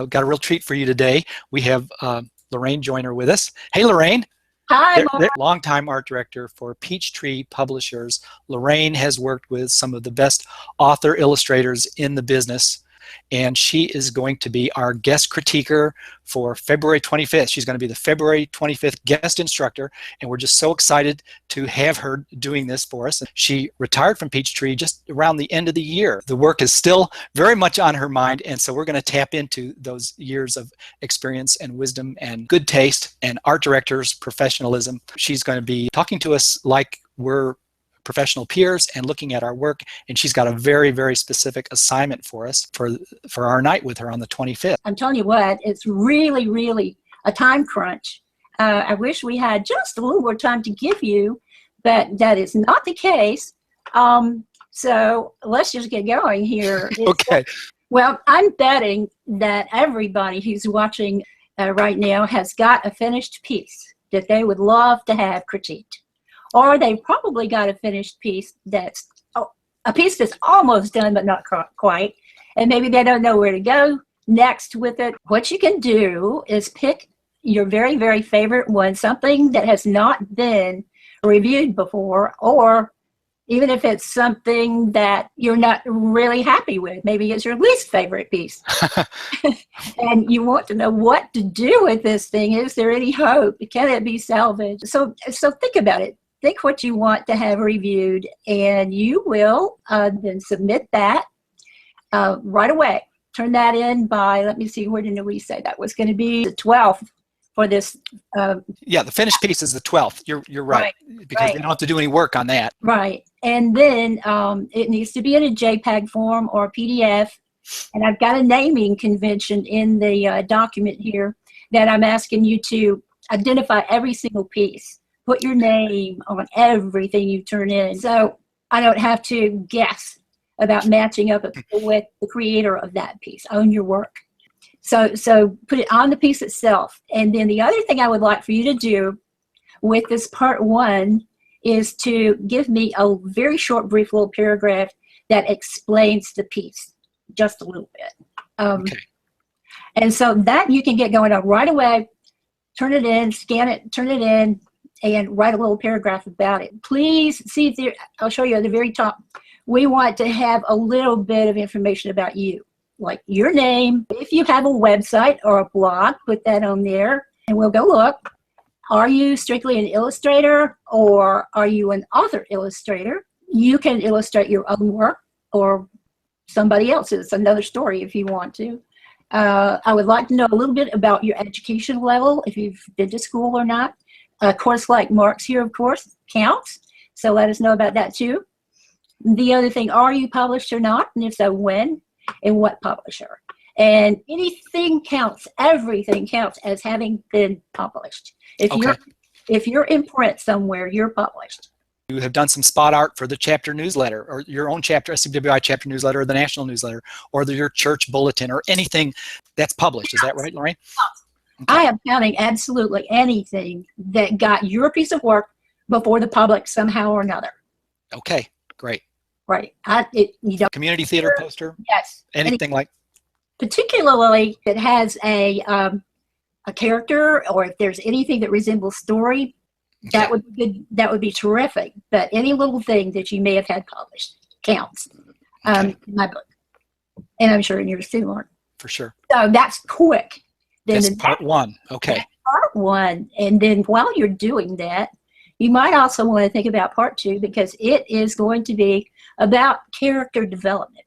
I've got a real treat for you today. We have Loraine Joyner with us. Hey, Loraine. Hi, longtime art director for Peachtree Publishers. Loraine has worked with some of the best author illustrators in the business, and she is going to be our guest critiquer for February 25th. She's going to be the February 25th guest instructor, and we're just so excited to have her doing this for us. She retired from Peachtree just around the end of the year. The work is still very much on her mind, and so we're going to tap into those years of experience and wisdom and good taste and art director's professionalism. She's going to be talking to us like we're professional peers and looking at our work, and she's got a very, very specific assignment for us for our night with her on the 25th. I'm telling you what, it's really, really a time crunch. I wish we had just a little more time to give you, but that is not the case. So let's just get going here. Okay. Well, I'm betting that everybody who's watching right now has got a finished piece that they would love to have critiqued. Or they've probably got a finished piece that's a piece that's almost done but not quite, and maybe they don't know where to go next with it. What you can do is pick your very, very favorite one, something that has not been reviewed before, or even if it's something that you're not really happy with, maybe it's your least favorite piece. And you want to know what to do with this thing. Is there any hope? Can it be salvaged? So think about it. Think what you want to have reviewed, and you will then submit that right away. Turn that in by, let me see, where did we say that was going to be? The 12th for this. Yeah, the finished piece is the 12th. You're right, because they don't have to do any work on that. Right, and then it needs to be in a JPEG form or a PDF, and I've got a naming convention in the document here that I'm asking you to identify every single piece. Put your name on everything you turn in, so I don't have to guess about matching up with the creator of that piece. Own your work. So put it on the piece itself. And then the other thing I would like for you to do with this part one is to give me a very short, brief little paragraph that explains the piece just a little bit. Okay. And so that you can get going on right away. Turn it in, scan it, turn it in, and write a little paragraph about it. Please see if there, I'll show you at the very top. We want to have a little bit of information about you, like your name. If you have a website or a blog, put that on there and we'll go look. Are you strictly an illustrator or are you an author illustrator? You can illustrate your own work or somebody else's, another story if you want to. I would like to know a little bit about your education level, if you've been to school or not. A course like Mark's here, of course, counts. So let us know about that too. The other thing, are you published or not? And if so, when and what publisher? And anything counts, everything counts as having been published. If you're in print somewhere, you're published. You have done some spot art for the chapter newsletter, or your own chapter, SCWI chapter newsletter, or the national newsletter, or your church bulletin, or anything that's published. Is that right, Loraine? Okay. I am counting absolutely anything that got your piece of work before the public somehow or another. Okay, great. Right. Community theater poster? Yes. Anything like? Particularly that has a character, or if there's anything that resembles story, okay, that would be good. That would be terrific. But any little thing that you may have had published counts. Okay. In my book. And I'm sure in yours too, Mark. For sure. So that's quick. Then that's part one. Okay. Part one. And then while you're doing that, you might also want to think about part two, because it is going to be about character development.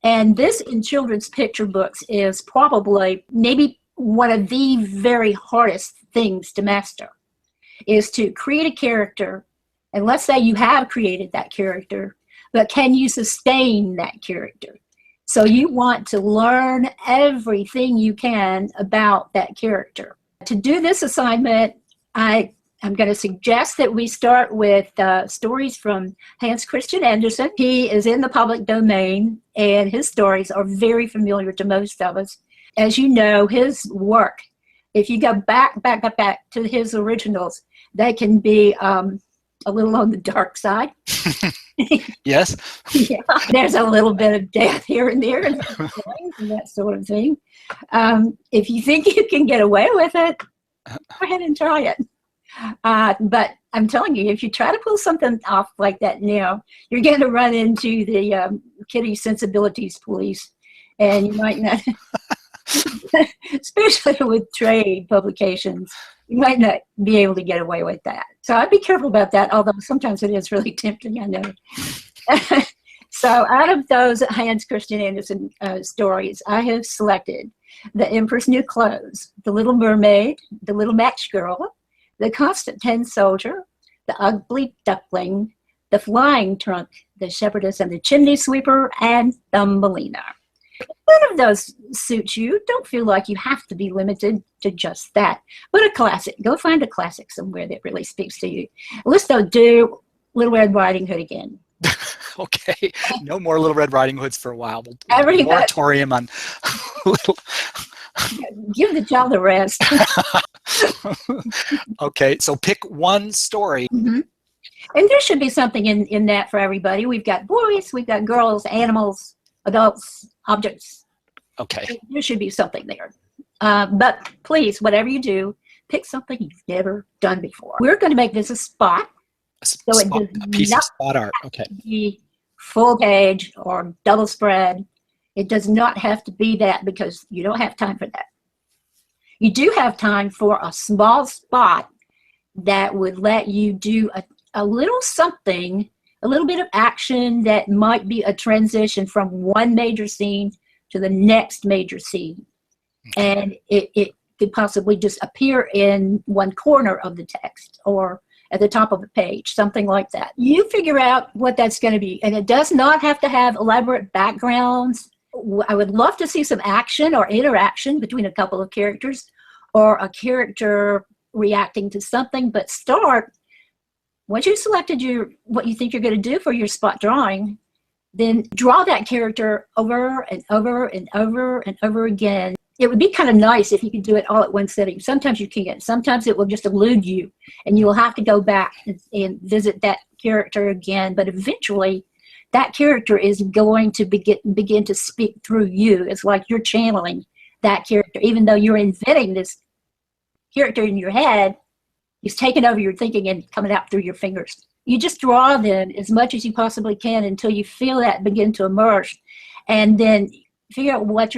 And this in children's picture books is probably maybe one of the very hardest things to master, is to create a character. And let's say you have created that character, but can you sustain that character? So you want to learn everything you can about that character. To do this assignment, I'm going to suggest that we start with stories from Hans Christian Andersen. He is in the public domain, and his stories are very familiar to most of us. As you know, his work, if you go back to his originals, they can be a little on the dark side. Yes. Yeah, there's a little bit of death here and there and that sort of thing. If you think you can get away with it, go ahead and try it. But I'm telling you, if you try to pull something off like that now, you're going to run into the kitty sensibilities police, and you might not, especially with trade publications, you might not be able to get away with that. So I'd be careful about that, although sometimes it is really tempting, I know. So out of those Hans Christian Andersen stories, I have selected The Emperor's New Clothes, The Little Mermaid, The Little Match Girl, The Constant Tin Soldier, The Ugly Duckling, The Flying Trunk, The Shepherdess and the Chimney Sweeper, and Thumbelina. If one of those suits you, don't feel like you have to be limited to just that. But a classic, go find a classic somewhere that really speaks to you. Let's do Little Red Riding Hood again. Okay, no more Little Red Riding Hoods for a while. Moratorium on little. Give the child a rest. Okay, so pick one story. Mm-hmm. And there should be something in that for everybody. We've got boys, we've got girls, animals, adults, objects. Okay. There should be something there. But please, whatever you do, pick something you've never done before. We're going to make this a spot. A piece of spot art. Okay. Be full page or double spread. It does not have to be that, because you don't have time for that. You do have time for a small spot that would let you do a little something, a little bit of action that might be a transition from one major scene to the next major scene. And it could possibly just appear in one corner of the text or at the top of the page, something like that. You figure out what that's going to be. And it does not have to have elaborate backgrounds. I would love to see some action or interaction between a couple of characters, or a character reacting to something. But start, once you've selected what you think you're going to do for your spot drawing, then draw that character over and over and over and over again. It would be kind of nice if you could do it all at one sitting. Sometimes you can't. Sometimes it will just elude you, and you will have to go back and visit that character again. But eventually, that character is going to begin to speak through you. It's like you're channeling that character. Even though you're inventing this character in your head, he's taken over your thinking and coming out through your fingers. You just draw them as much as you possibly can until you feel that begin to emerge, and then figure out what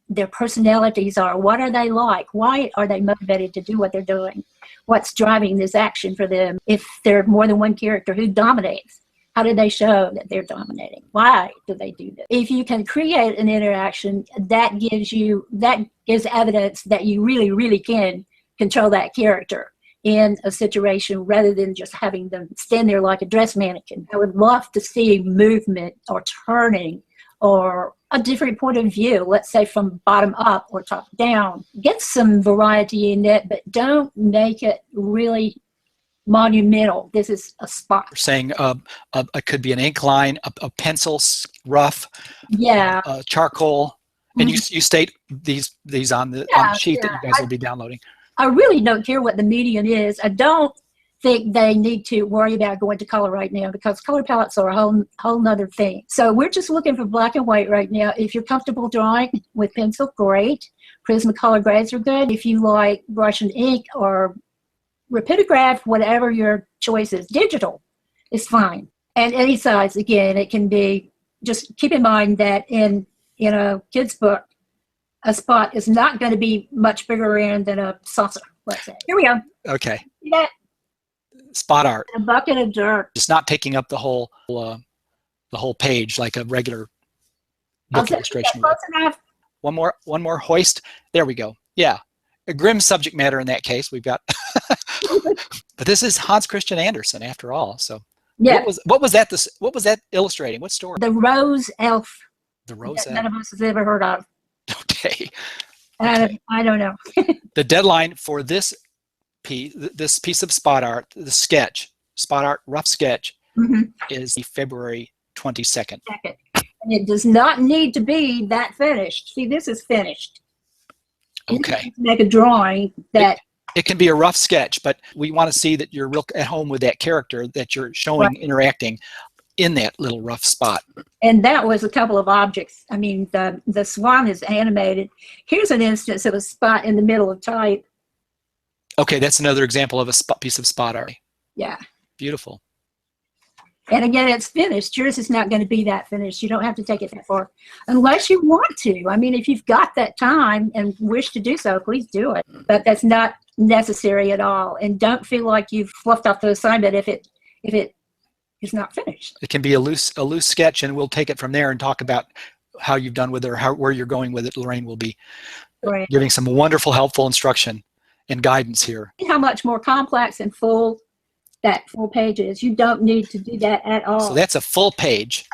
their personalities are. What are they like? Why are they motivated to do what they're doing? What's driving this action for them? If there are more than one character, who dominates? How do they show that they're dominating? Why do they do this? If you can create an interaction, that gives evidence that you really, really can control that character in a situation, rather than just having them stand there like a dress mannequin. I would love to see movement or turning or a different point of view, let's say from bottom up or top down. Get some variety in it, but don't make it really monumental. This is a spot. You're saying it could be an ink line, a pencil, rough, charcoal, and you state these on the sheet that you guys will be downloading. I really don't care what the medium is. I don't think they need to worry about going to color right now, because color palettes are a whole nother thing. So we're just looking for black and white right now. If you're comfortable drawing with pencil, great. Prismacolor grays are good. If you like brush and ink or rapidograph, whatever your choice is, digital is fine. And any size, again, it can be, just keep in mind that in a kid's book, a spot is not going to be much bigger around than a saucer, let's say. Here we go. Okay. See that? Spot art. A bucket of dirt. It's not taking up the whole page like a regular book illustration. Close enough. One more hoist. There we go. Yeah, a grim subject matter in that case. We've got, but this is Hans Christian Andersen after all. So yeah. What was that illustrating? What story? The Rose Elf. The Rose Elf. None of us has ever heard of. Okay. I don't know. The deadline for this piece of spot art, the sketch, spot art rough sketch, is February 22nd. And it does not need to be that finished. See, this is finished. Okay. You can make a drawing that. It can be a rough sketch, but we want to see that you're real at home with that character that you're showing, interacting. in that little rough spot. And that was a couple of objects. I mean, the swan is animated. Here's an instance of a spot in the middle of type. Okay, that's another example of a piece of spot art. Yeah. Beautiful. And again, it's finished. Yours is not going to be that finished. You don't have to take it that far unless you want to. I mean, if you've got that time and wish to do so, please do it. But that's not necessary at all. And don't feel like you've fluffed off the assignment if it is not finished. It can be a loose sketch, and we'll take it from there and talk about how you've done with it or where you're going with it. Loraine will be giving some wonderful, helpful instruction and guidance here. How much more complex and full that full page is. You don't need to do that at all. So that's a full page.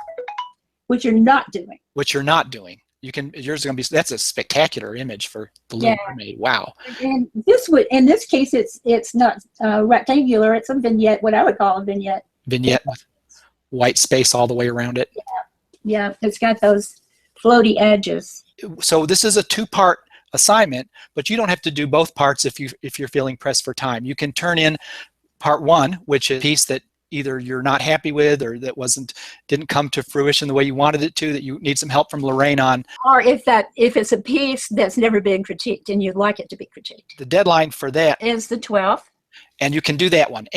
Which you're not doing. Which you're not doing. Yours is going to be, that's a spectacular image for the Little Mermaid. Wow. And this would, in this case, it's not rectangular. It's a vignette, what I would call a vignette. Vignette with white space all the way around it. Yeah, it's got those floaty edges. So this is a two-part assignment, but you don't have to do both parts if you're feeling pressed for time. You can turn in part one, which is a piece that either you're not happy with or that didn't come to fruition the way you wanted it to, that you need some help from Loraine on. Or if it's a piece that's never been critiqued and you'd like it to be critiqued. The deadline for that is the 12th. And you can do that one.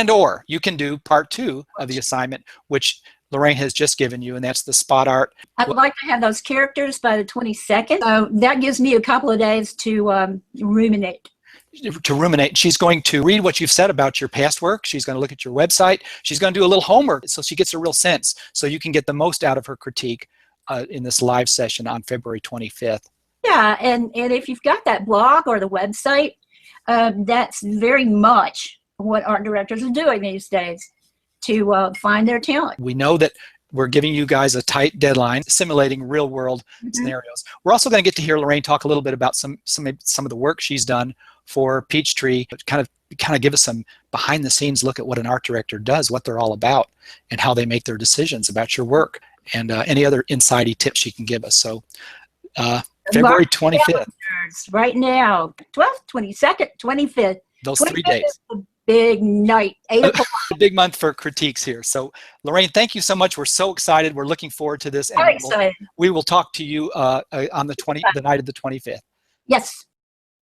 Or you can do part two of the assignment, which Loraine has just given you, and that's the spot art. I'd like to have those characters by the 22nd. So that gives me a couple of days to ruminate. She's going to read what you've said about your past work. She's going to look at your website. She's going to do a little homework so she gets a real sense, so you can get the most out of her critique in this live session on February 25th. Yeah, and if you've got that blog or the website, that's very much what art directors are doing these days to find their talent. We know that we're giving you guys a tight deadline, simulating real world scenarios. We're also going to get to hear Loraine talk a little bit about some of the work she's done for Peachtree, kind of give us some behind the scenes look at what an art director does, what they're all about, and how they make their decisions about your work, and any other insighty tips she can give us. So February 25th. Right now, 12th, 22nd, 25th. Those 3 days. Big night, 8 o'clock. A big month for critiques here. So Loraine, thank you so much. We're so excited. We're looking forward to this. I'm excited. We will talk to you on the night of the 25th. Yes.